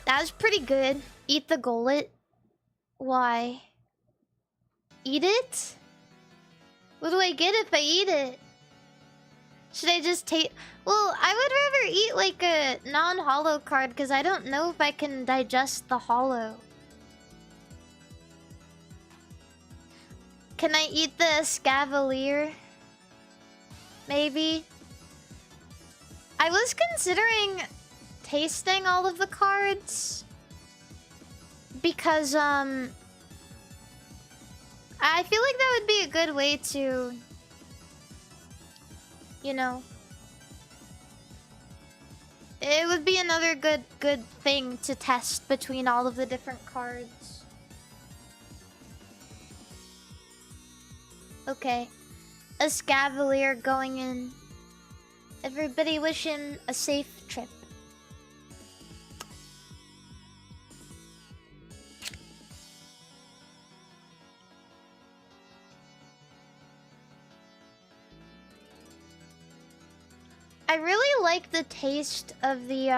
That was pretty good. Eat the gullet. Why? Eat it? What do I get if I eat it? Should I just take... Well, I would rather eat like a non-hollow card because I don't know if I can digest the hollow. Can I eat the Scavalier? Maybe? I was considering tasting all of the cards because I feel like that would be a good way to, you know, it would be another good thing to test between all of the different cards. Okay, a Scavalier going in. Everybody wish him a safe trip. I really like the taste of the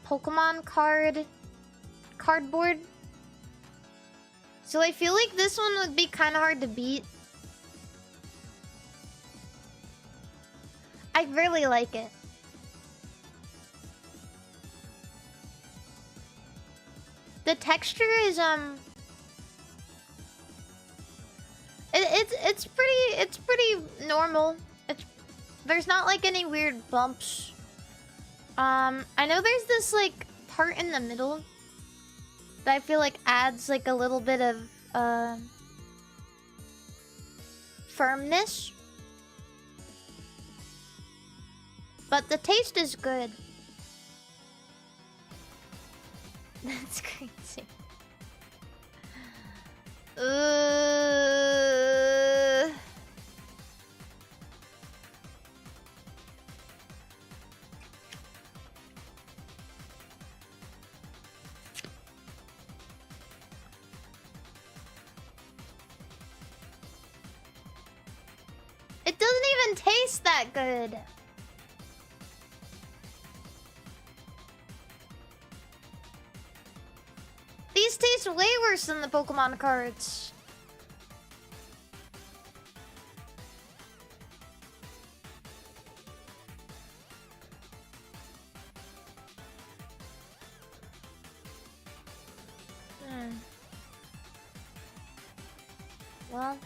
Pokemon cardboard. So I feel like this one would be kind of hard to beat. I really like it. The texture is it's pretty normal. There's not like any weird bumps. I know there's this like part in the middle that I feel like adds like a little bit of firmness. But the taste is good. That's crazy. It doesn't even taste that good. These taste way worse than the Pokemon cards. Well...